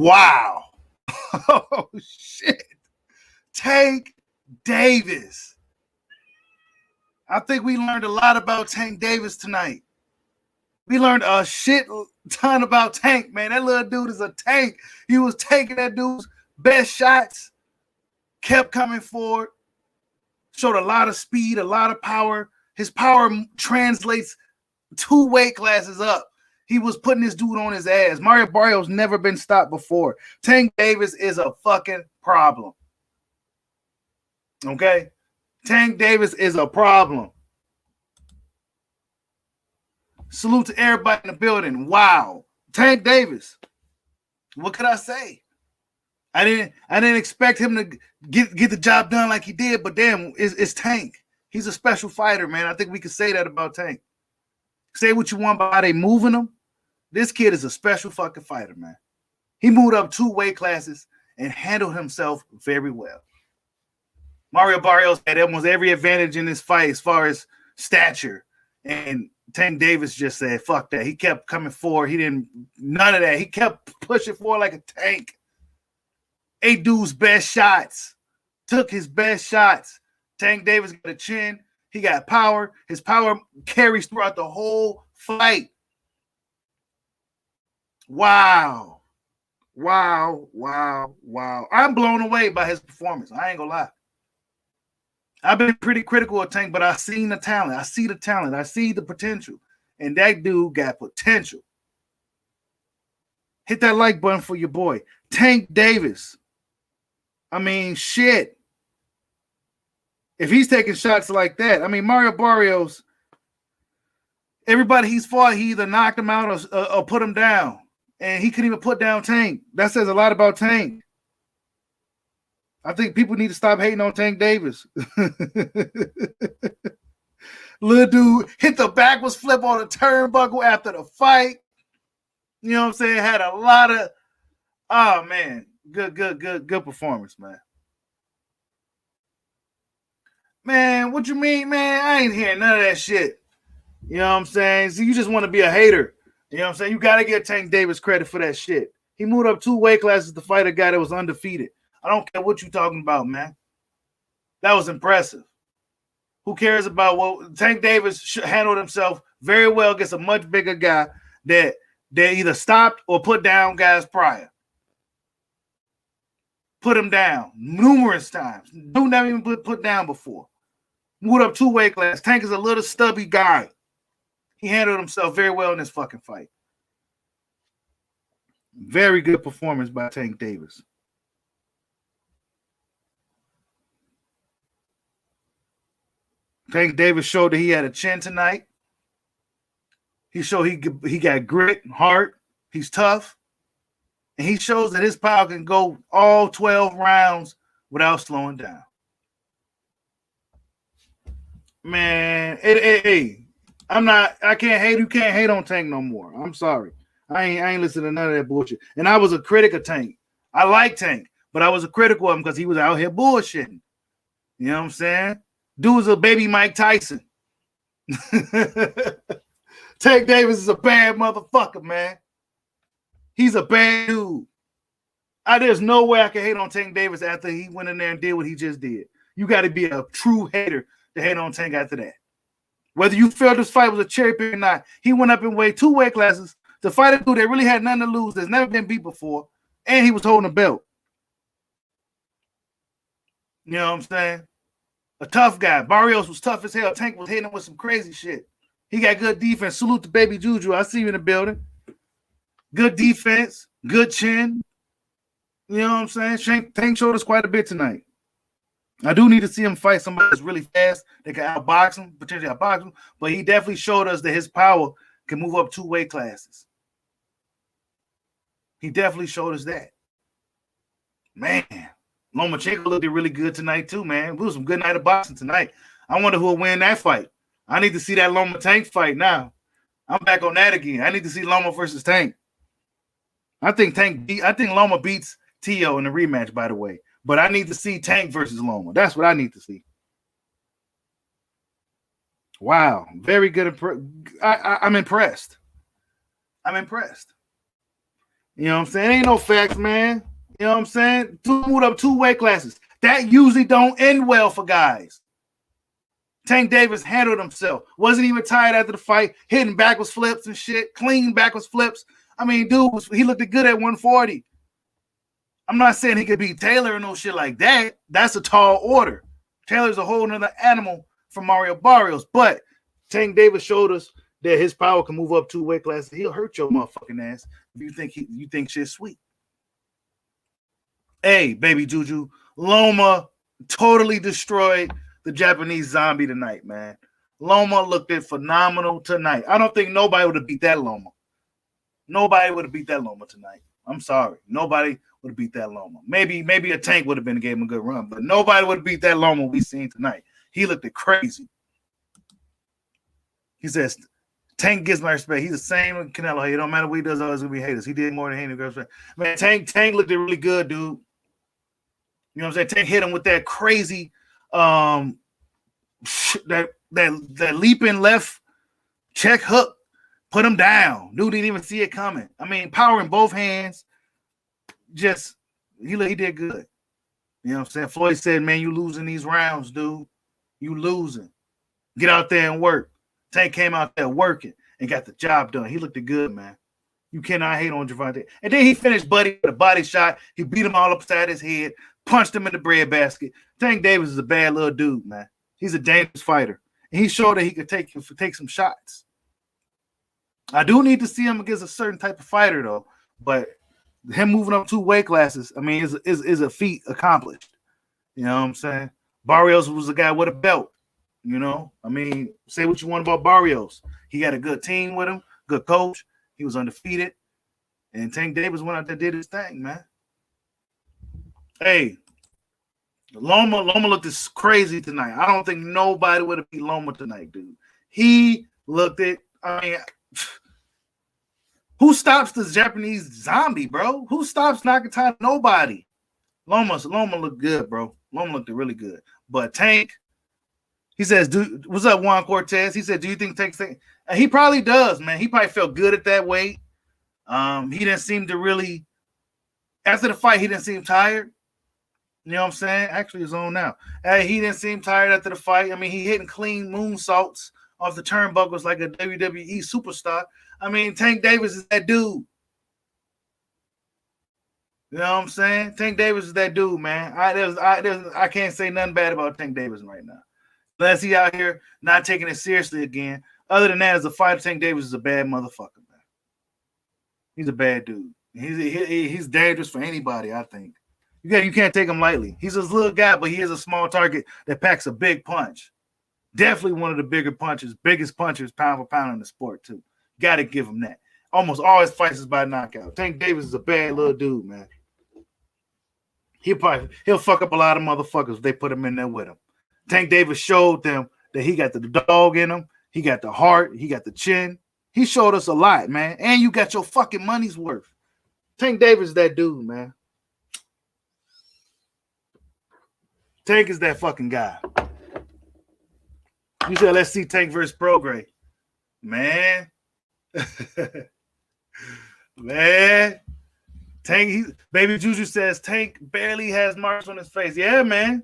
Wow. Oh, shit. Tank Davis. I think we learned a lot about Tank Davis tonight. We learned a shit ton about Tank, man. That little dude is a tank. He was taking that dude's best shots, kept coming forward, showed a lot of speed, a lot of power. His power translates 2 weight classes up. He was putting this dude on his ass. Mario Barrios never been stopped before. Tank Davis is a fucking problem. Okay? Tank Davis is a problem. Salute to everybody in the building. Wow. Tank Davis. What could I say? I didn't expect him to get the job done like he did, but damn, it's Tank. He's a special fighter, man. I think we can say that about Tank. Say what you want about how they moving him. This kid is a special fucking fighter, man. He moved up 2 weight classes and handled himself very well. Mario Barrios had almost every advantage in this fight as far as stature, and Tank Davis just said, fuck that. He kept coming forward. He didn't, none of that. He kept pushing forward like a tank. Ate dude's best shots. Took his best shots. Tank Davis got a chin. He got power. His power carries throughout the whole fight. Wow. Wow, wow, wow. I'm blown away by his performance. I ain't gonna lie. I've been pretty critical of Tank, but I've seen the talent. I see the talent. I see the potential. And that dude got potential. Hit that like button for your boy. Tank Davis. I mean, shit. If he's taking shots like that, I mean, Mario Barrios, everybody he's fought, he either knocked him out or put him down. And he couldn't even put down Tank. That says a lot about Tank. I think people need to stop hating on Tank Davis. Little dude hit the backwards flip on a turnbuckle after the fight. You know what I'm saying? Had a lot of, oh man, good performance, man. Man, what you mean, man? I ain't hearing none of that shit. You know what I'm saying? So you just want to be a hater. You know what I'm saying? You got to give Tank Davis credit for that shit. He moved up 2 weight classes to fight a guy that was undefeated. I don't care what you're talking about, man. That was impressive. Who cares about what Tank Davis handled himself very well against a much bigger guy that either stopped or put down guys prior. Put him down numerous times. Dude never even put down before. Moved up 2 weight classes. Tank is a little stubby guy. He handled himself very well in this fucking fight. Very good performance by Tank Davis. Tank Davis showed that he had a chin tonight. He showed he got grit, heart. He's tough. And he shows that his power can go all 12 rounds without slowing down. Man, I can't hate. You can't hate on Tank no more. I'm sorry. I ain't listening to none of that bullshit. And I was a critic of Tank. I like Tank, but I was a critical of him because he was out here bullshitting. You know what I'm saying? Dude's a baby Mike Tyson. Tank Davis is a bad motherfucker, man. He's a bad dude. There's no way I can hate on Tank Davis after he went in there and did what he just did. You got to be a true hater to hate on Tank after that. Whether you feel this fight was a cherry pick or not, he went up in weight 2 weight classes to fight a dude that really had nothing to lose, that's never been beat before, and he was holding a belt. You know what I'm saying? A tough guy. Barrios was tough as hell. Tank was hitting him with some crazy shit. He got good defense. Salute to Baby Juju. I see you in the building. Good defense. Good chin. You know what I'm saying? Tank showed us quite a bit tonight. I do need to see him fight somebody that's really fast that can outbox him, potentially outbox him, but he definitely showed us that his power can move up 2 weight classes. He definitely showed us that. Man, Lomachenko looked really good tonight too, man. It was some good night of boxing tonight. I wonder who will win that fight. I need to see that Loma Tank fight now. I'm back on that again. I need to see Loma versus Tank. I think Loma beats Tio in the rematch, by the way. But I need to see Tank versus Loma. That's what I need to see. Wow. Very good. I'm impressed. I'm impressed. You know what I'm saying? Ain't no facts, man. You know what I'm saying? Moved up 2 weight classes. That usually don't end well for guys. Tank Davis handled himself. Wasn't even tired after the fight. Hitting backwards flips and shit. Clean backwards flips. I mean, dude, he looked good at 140. I'm not saying he could beat Taylor or no shit like that. That's a tall order. Taylor's a whole nother animal from Mario Barrios. But Tank Davis showed us that his power can move up 2 weight classes. He'll hurt your motherfucking ass if you think shit's sweet. Hey, baby Juju, Loma totally destroyed the Japanese zombie tonight, man. Loma looked phenomenal tonight. I don't think nobody would have beat that Loma. Nobody would have beat that Loma tonight. I'm sorry. Nobody would have beat that Loma. Maybe a Tank would have been gave him a good run, but nobody would have beat that Loma we seen tonight. He looked crazy. He says, Tank gets my respect. He's the same with Canelo. It don't matter what he does, always gonna be haters. He did more than hating girls. Man, Tank looked really good, dude. You know what I'm saying? Tank hit him with that crazy that leaping left check hook, put him down. Dude didn't even see it coming. I mean, power in both hands. Just he did good. You know what I'm saying? Floyd said, man, you losing these rounds, dude. You losing. Get out there and work. Tank came out there working and got the job done. He looked good, man. You cannot hate on Gervonta. And then he finished Buddy with a body shot. He beat him all upside his head, punched him in the breadbasket. Tank Davis is a bad little dude, man. He's a dangerous fighter. And he showed that he could take some shots. I do need to see him against a certain type of fighter, though. But him moving up 2 weight classes, I mean, is a feat accomplished. You know what I'm saying? Barrios was a guy with a belt. You know, I mean, say what you want about Barrios. He had a good team with him, good coach. He was undefeated. And Tank Davis went out there and did his thing, man. Hey, Loma looked crazy tonight. I don't think nobody would have beat Loma tonight, dude. He looked it. I mean, who stops the Japanese zombie, bro? Who stops Nakatani? Nobody. Loma looked good, bro. Loma looked really good. But Tank, he says, dude, what's up, Juan Cortez? He said, do you think Tank's thing? He probably does, man. He probably felt good at that weight. He didn't seem to really, after the fight, he didn't seem tired. You know what I'm saying? Actually, he's on now. He didn't seem tired after the fight. I mean, he hitting clean moonsaults off the turnbuckles like a WWE superstar. I mean, Tank Davis is that dude. You know what I'm saying? Tank Davis is that dude, man. I can't say nothing bad about Tank Davis right now. Unless he out here not taking it seriously again. Other than that, as a fighter, Tank Davis is a bad motherfucker, man. He's a bad dude. He's dangerous for anybody, I think. You can't take him lightly. He's a little guy, but he is a small target that packs a big punch. Definitely one of the biggest punchers, pound for pound in the sport, too. Got to give him that. Almost all his fights is by knockout. Tank Davis is a bad little dude, man. He'll fuck up a lot of motherfuckers if they put him in there with him. Tank Davis showed them that he got the dog in him. He got the heart. He got the chin. He showed us a lot, man. And you got your fucking money's worth. Tank Davis is that dude, man. Tank is that fucking guy. You said, let's see Tank versus Prograis. Man. Man. Tank, Baby Juju says Tank barely has marks on his face. Yeah, man.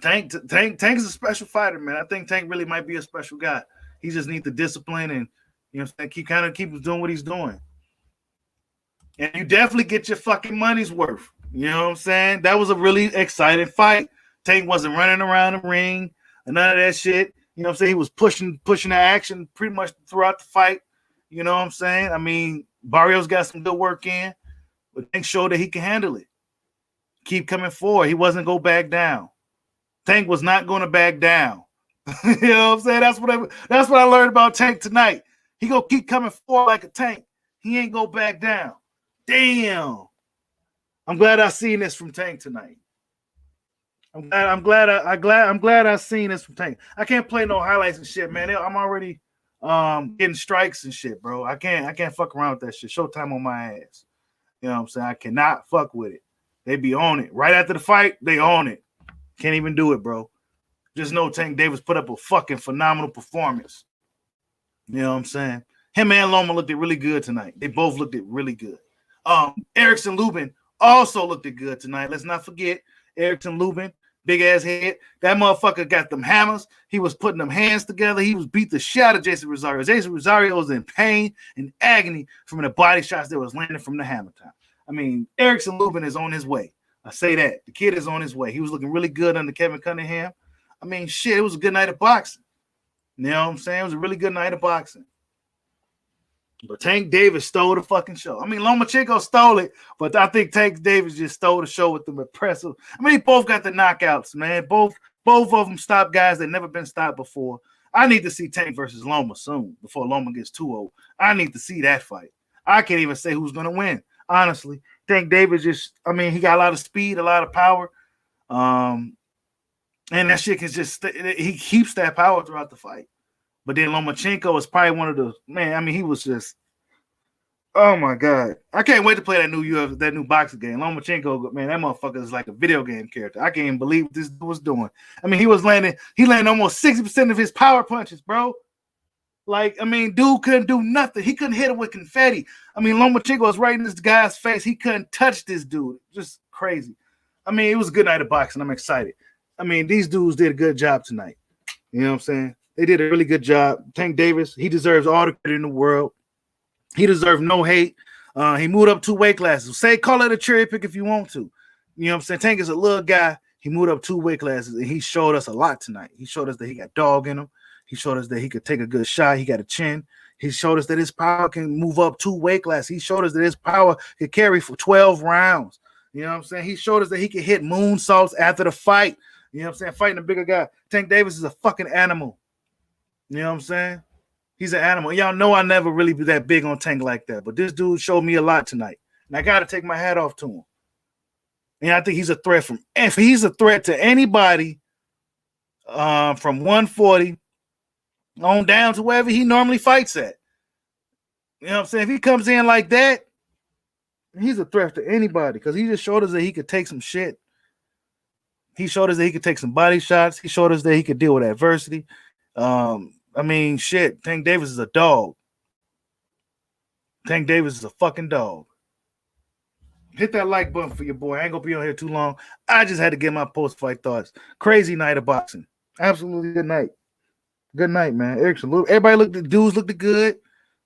Tank is a special fighter, man. I think Tank really might be a special guy. He just needs the discipline and, you know what I'm saying, keep doing what he's doing. And you definitely get your fucking money's worth. You know what I'm saying? That was a really exciting fight. Tank wasn't running around the ring and none of that shit. You know what I'm saying? He was pushing the action pretty much throughout the fight. You know what I'm saying? I mean, Barrios got some good work in, but Tank showed that he can handle it. Keep coming forward. He wasn't going to back down. Tank was not going to back down. You know what I'm saying? That's what I learned about Tank tonight. He going to keep coming forward like a tank. He ain't going to back down. Damn. I'm glad I seen this from Tank tonight. I'm glad I seen this from Tank. I can't play no highlights and shit, man. I'm already getting strikes and shit, bro. I can't fuck around with that shit. Showtime on my ass. You know what I'm saying? I cannot fuck with it. They be on it. Right after the fight, they on it. Can't even do it, bro. Just know Tank Davis put up a fucking phenomenal performance. You know what I'm saying? Him and Loma looked it really good tonight. They both looked it really good. Erickson Lubin also looked it good tonight. Let's not forget Erickson Lubin, big ass head. That motherfucker got them hammers. He was putting them hands together. He was beat the shit out of Jason Rosario. Jason Rosario was in pain and agony from the body shots that was landing from the hammer time. I mean, Erickson Lubin is on his way. I say that. The kid is on his way. He was looking really good under Kevin Cunningham. I mean, shit, it was a good night of boxing. You know what I'm saying? It was a really good night of boxing. But Tank Davis stole the fucking show. I mean, Lomachenko stole it, but I think Tank Davis just stole the show with the impressive. I mean, they both got the knockouts, man. Both of them stopped guys that never been stopped before. I need to see Tank versus Loma soon before Loma gets too old. I need to see that fight. I can't even say who's going to win, honestly. Tank Davis just, I mean, he got a lot of speed, a lot of power. And that shit can just, he keeps that power throughout the fight. But then Lomachenko is probably one of the, man, I mean, he was just, oh my God. I can't wait to play that new boxing game. Lomachenko, man, that motherfucker is like a video game character. I can't even believe what this dude was doing. I mean, he landed almost 60% of his power punches, bro. Like, I mean, dude couldn't do nothing. He couldn't hit him with confetti. I mean, Lomachenko was right in this guy's face. He couldn't touch this dude. Just crazy. I mean, it was a good night of boxing. I'm excited. I mean, these dudes did a good job tonight. You know what I'm saying? They did a really good job. Tank Davis, he deserves all the credit in the world. He deserves no hate. He moved up 2 weight classes. Call it a cherry pick if you want to. You know what I'm saying? Tank is a little guy. He moved up 2 weight classes, and he showed us a lot tonight. He showed us that he got dog in him. He showed us that he could take a good shot. He got a chin. He showed us that his power can move up 2 weight classes. He showed us that his power could carry for 12 rounds. You know what I'm saying? He showed us that he could hit moonsaults after the fight. You know what I'm saying? Fighting a bigger guy. Tank Davis is a fucking animal. You know what I'm saying? He's an animal. Y'all know I never really be that big on Tank like that, but this dude showed me a lot tonight, and I got to take my hat off to him. And I think he's a threat if he's a threat to anybody from 140 on down to wherever he normally fights at. You know what I'm saying? If he comes in like that, he's a threat to anybody because he just showed us that he could take some shit. He showed us that he could take some body shots. He showed us that he could deal with adversity. I mean, shit, Tank Davis is a dog. Tank Davis is a fucking dog. Hit that like button for your boy. I ain't gonna be on here too long. I just had to get my post-fight thoughts. Crazy night of boxing. Absolutely good night. Good night, man. Erickson, everybody dudes looked good.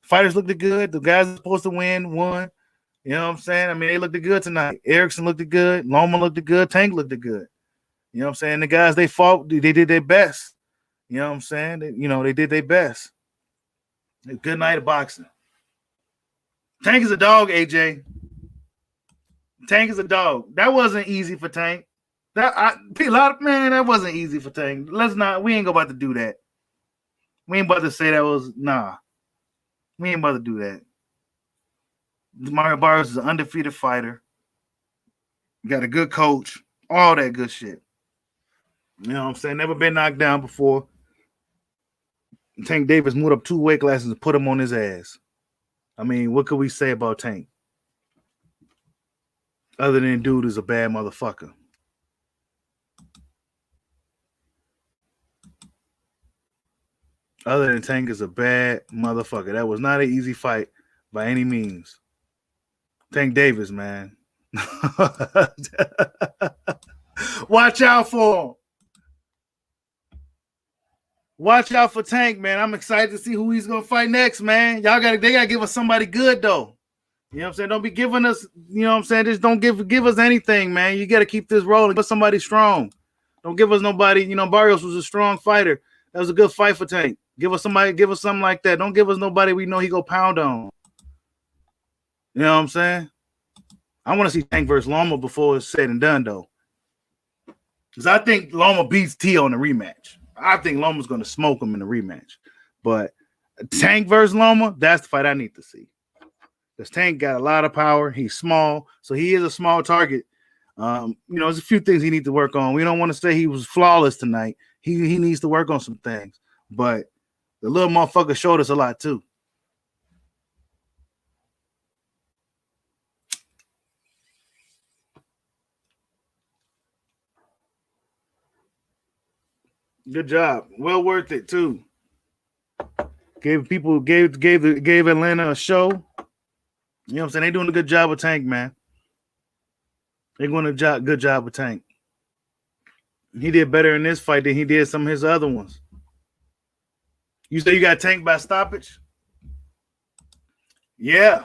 Fighters looked good. The guys supposed to won. You know what I'm saying? I mean, they looked good tonight. Erickson looked good. Loma looked good. Tank looked good. You know what I'm saying? The guys they fought, they did their best. You know what I'm saying? They did their best. Good night of boxing. Tank is a dog, AJ. Tank is a dog. That wasn't easy for Tank. That wasn't easy for Tank. We ain't about to do that. We ain't about to say that was, nah. We ain't about to do that. Mario Barrios is an undefeated fighter. Got a good coach. All that good shit. You know what I'm saying? Never been knocked down before. Tank Davis moved up 2 weight classes and put him on his ass. I mean, what could we say about Tank? Other than dude is a bad motherfucker. Other than Tank is a bad motherfucker. That was not an easy fight by any means. Tank Davis, man. Watch out for him. Watch out for Tank, man. I'm excited to see who he's gonna fight next, man. They gotta give us somebody good though. You know what I'm saying? Don't be giving us, you know what I'm saying? Just don't give us anything, man. You gotta keep this rolling. Give us somebody strong. Don't give us nobody. Barrios was a strong fighter. That was a good fight for Tank. Give us something like that. Don't give us nobody we know he go pound on. You know what I'm saying? I want to see Tank versus Loma before it's said and done, though. Because I think Loma beats T on the rematch. I think Loma's going to smoke him in the rematch. But Tank versus Loma, that's the fight I need to see. Because Tank got a lot of power. He's small, so he is a small target. There's a few things he needs to work on. We don't want to say he was flawless tonight. He needs to work on some things. But the little motherfucker showed us a lot, too. Good job. Well worth it, too. Gave Atlanta a show. You know what I'm saying? They doing a good job with Tank, man. They're doing a good job with Tank. He did better in this fight than he did some of his other ones. You say you got Tank by stoppage? Yeah.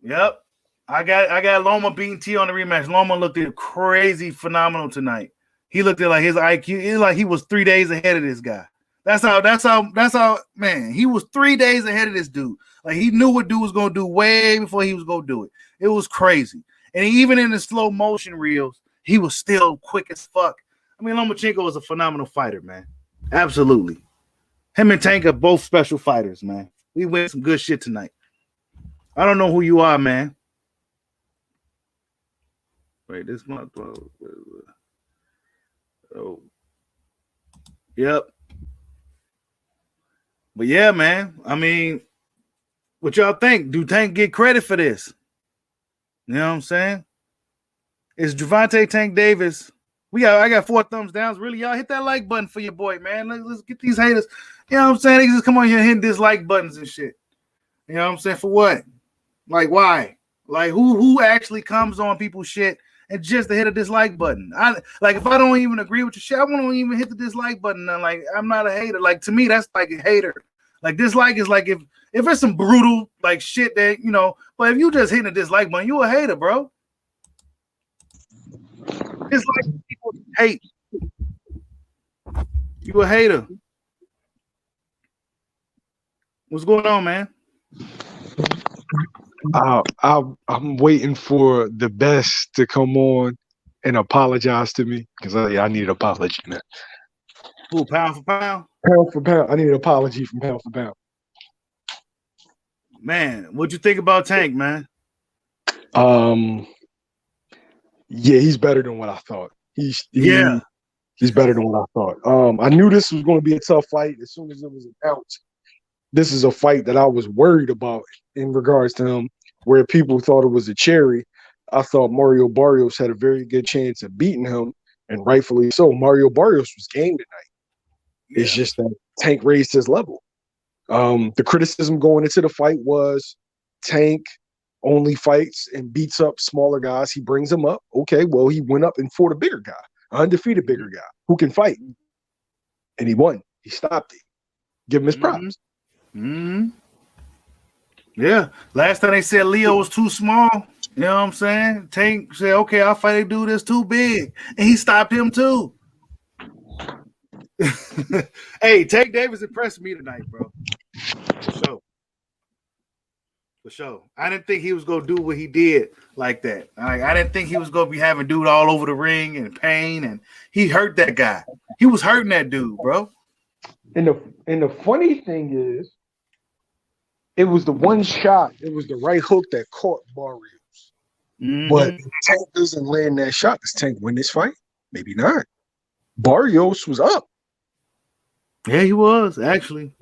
Yep. I got Loma beating T on the rematch. Loma looked crazy phenomenal tonight. He looked at like his IQ. It was like he was 3 days ahead of this guy. That's how, man, he was 3 days ahead of this dude. Like he knew what dude was gonna do way before he was gonna do it. It was crazy. And even in the slow motion reels, he was still quick as fuck. I mean, Lomachenko was a phenomenal fighter, man. Absolutely. Him and Tank are both special fighters, man. We win some good shit tonight. I don't know who you are, man. Wait, this month. Oh. Yep. But yeah, man. I mean, what y'all think? Do Tank get credit for this? You know what I'm saying? It's Gervonta Tank Davis. I got 4 thumbs down. Really, y'all hit that like button for your boy, man. Let's get these haters. You know what I'm saying? They just come on here hitting dislike buttons and shit. You know what I'm saying? For what? Like, why? Like, who actually comes on people's shit and just to hit a dislike button? If I don't even agree with your shit, I won't even hit the dislike button. Like, I'm not a hater. Like, to me, that's like a hater. Like, dislike is like if it's some brutal like shit that, you know, but if you just hitting a dislike button, you a hater, bro. It's like people hate. You a hater. What's going on, man? I'm waiting for the best to come on and apologize to me because I need an apology, man. Who, pound for pound? Pound for pound. I need an apology from pound for pound. Man, what'd you think about Tank, man? Yeah, he's better than what I thought. He's better than what I thought. I knew this was going to be a tough fight as soon as it was announced. This is a fight that I was worried about in regards to him, where people thought it was a cherry. I thought Mario Barrios had a very good chance of beating him, and rightfully so. Mario Barrios was game tonight. Yeah. It's just that Tank raised his level. The criticism going into the fight was Tank only fights and beats up smaller guys. He brings them up. Okay, well, he went up and fought a bigger guy, an undefeated bigger guy who can fight. And he won. He stopped it. Give him his props. Mm-hmm. Yeah. Last time they said Leo was too small. You know what I'm saying? Tank said, okay, I'll fight a dude that's too big. And he stopped him too. Hey, Tank Davis impressed me tonight, bro. For sure. I didn't think he was gonna do what he did like that. I didn't think he was gonna be having dude all over the ring and pain, and he hurt that guy. He was hurting that dude, bro. And the funny thing is, it was the one shot. It was the right hook that caught Barrios. Mm-hmm. But Tank doesn't land that shot. Does Tank win this fight? Maybe not. Barrios was up. Yeah, he was actually.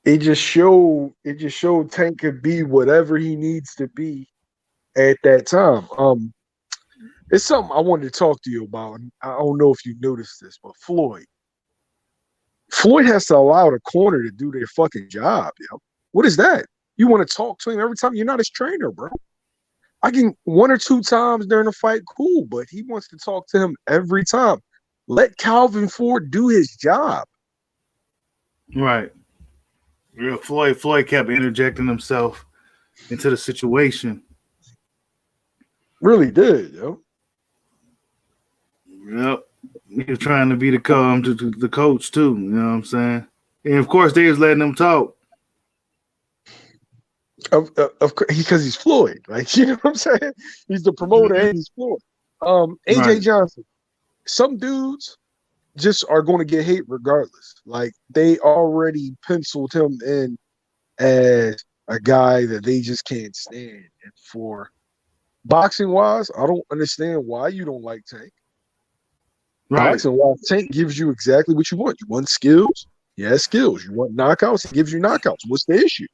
It just showed Tank could be whatever he needs to be at that time. It's something I wanted to talk to you about. I don't know if you noticed this, but Floyd has to allow the corner to do their fucking job, yo. What is that? You want to talk to him every time? You're not his trainer, bro. I can 1 or 2 times during the fight, cool, but he wants to talk to him every time. Let Calvin Ford do his job. Right. Yeah, Floyd kept interjecting himself into the situation. Really did, yo. Yep. He was trying to be the coach too, you know what I'm saying? And of course they was letting him talk. Of course, because he's Floyd, like, you know what I'm saying? He's the promoter and he's Floyd. AJ right. Johnson. Some dudes just are going to get hate regardless. Like, they already penciled him in as a guy that they just can't stand. And for boxing wise, I don't understand why you don't like Tank. Right. Boxing wise, Tank gives you exactly what you want. You want skills? He has skills. You want knockouts? He gives you knockouts. What's the issue?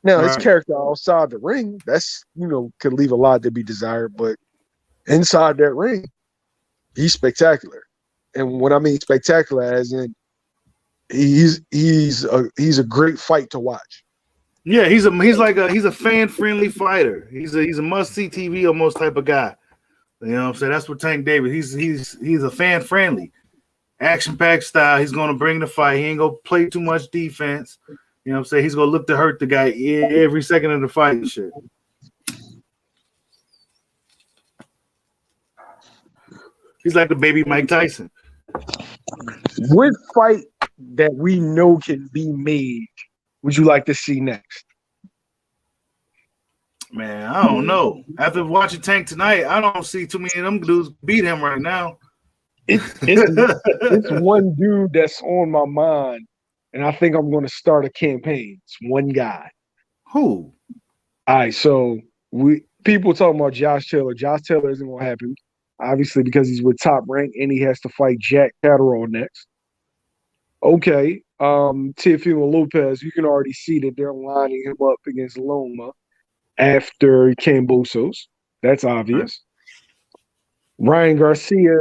Now, his character outside the ring, that's, could leave a lot to be desired. But inside that ring, he's spectacular. And what I mean spectacular as in he's a great fight to watch. Yeah, he's a fan-friendly fighter. He's a must-see TV almost type of guy. You know what I'm saying? That's what Tank Davis. He's a fan-friendly, action-packed style. He's gonna bring the fight. He ain't gonna play too much defense. You know what I'm saying? He's gonna look to hurt the guy every second of the fight and shit. He's like the baby Mike Tyson. What fight that we know can be made would you like to see next? Man, I don't know. After watching Tank tonight, I don't see too many of them dudes beat him right now. It's one dude that's on my mind, and I think I'm going to start a campaign. It's one guy. Who? All right, so people talking about Josh Taylor. Josh Taylor isn't going to happen, obviously, because he's with Top Rank and he has to fight Jack Catterall next. Okay, Teofimo Lopez, you can already see that they're lining him up against Loma after Kambosos. That's obvious. Ryan Garcia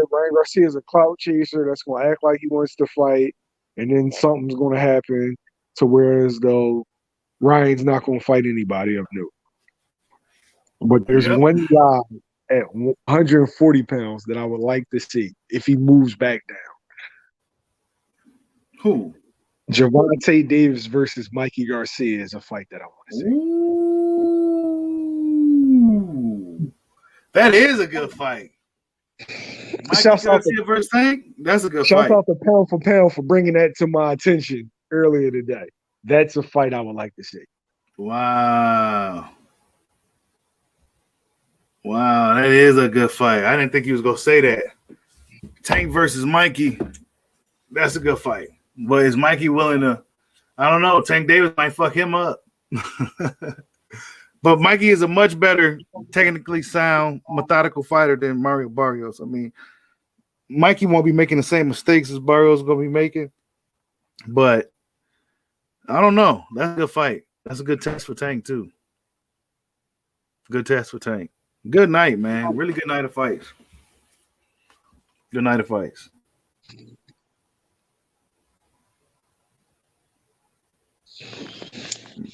is a clout chaser that's going to act like he wants to fight, and then something's going to happen to where as though Ryan's not going to fight anybody of note. But there's one guy at 140 pounds that I would like to see if he moves back down. Who? Gervonta Davis versus Mikey Garcia is a fight that I want to see. Ooh. That is a good fight. Mikey Garcia versus Tank? That's a good fight. Shout out to Pound for Pound for bringing that to my attention earlier today. That's a fight I would like to see. Wow. Wow, that is a good fight. I didn't think he was going to say that. Tank versus Mikey. That's a good fight. But is Mikey willing to? I don't know. Tank Davis might fuck him up. But Mikey is a much better, technically sound, methodical fighter than Mario Barrios. I mean, Mikey won't be making the same mistakes as Barrios is going to be making. But I don't know. That's a good fight. That's a good test for Tank, too. Good test for Tank. Good night, man. Really good night of fights. Good night of fights.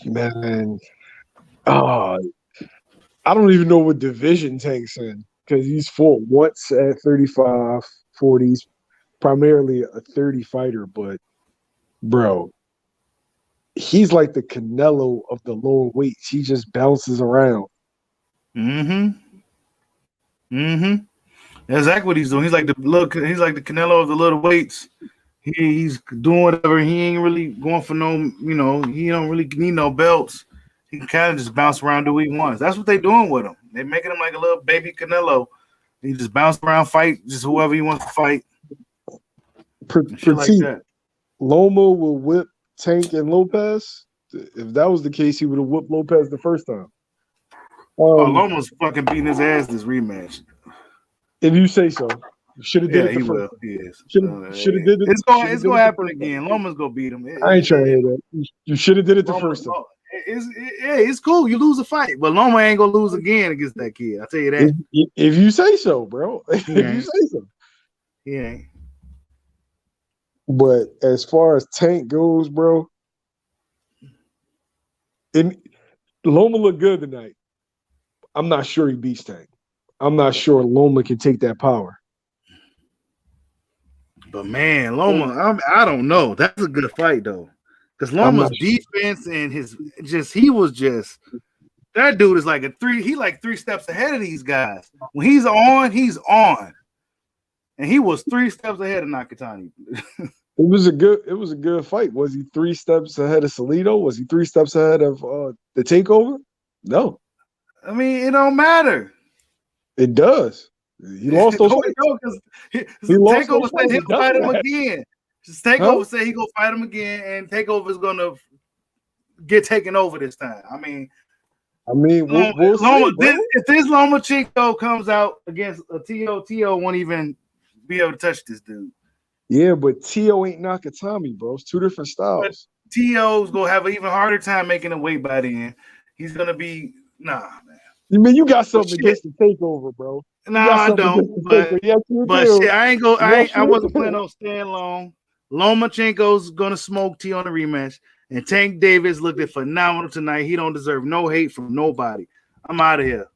Man, I don't even know what division Tank's in because he's fought once at 35, 40s, primarily a 30 fighter. But, bro, he's like the Canelo of the lower weights. He just bounces around. That's exactly what he's doing. He's like the Canelo of the little weights. He's doing whatever. He ain't really going for no, he don't really need no belts. He can kind of just bounce around, do what he wants. That's what they're doing with him. They're making him like a little baby Canelo. He just bounce around, fight just whoever he wants to fight. Shit like that. Loma will whip Tank and Lopez. If that was the case, he would have whipped Lopez the first time. Loma's fucking beating his ass this rematch. If you say so. Should have did it the first will. He is. Should have did it. It's gonna happen again. Loma's gonna beat him. I ain't trying to hear that. You should have did it the first time. It's cool. You lose a fight, but Loma ain't gonna lose again against that kid. I'll tell you that. If you say so, bro. If you say so. He ain't. But as far as Tank goes, bro, Loma looked good tonight. I'm not sure he beats Tank. I'm not sure Loma can take that power. But man, Loma, I don't know. That's a good fight though, because Loma's defense and that dude is like three steps ahead of these guys. When he's on, and he was 3 steps ahead of Nakatani. It was a good fight. Was he 3 steps ahead of Salido? Was he 3 steps ahead of the takeover? No. I mean, it don't matter. It does. He lost those fights. Takeover said he'll fight him again. Takeover said he gonna fight him again, and Takeover is gonna get taken over this time. I mean, we'll see, if this Lomachenko comes out against a T.O. won't even be able to touch this dude. Yeah, but T.O. ain't Nakatami, bro. It's 2 different styles. T.O.'s gonna have an even harder time making a weight by then. He's gonna be man. You mean you got something against the Takeover, bro? No, I don't. But shit, I wasn't planning on staying long. Lomachenko's gonna smoke T on the rematch, and Tank Davis looked phenomenal tonight. He don't deserve no hate from nobody. I'm out of here.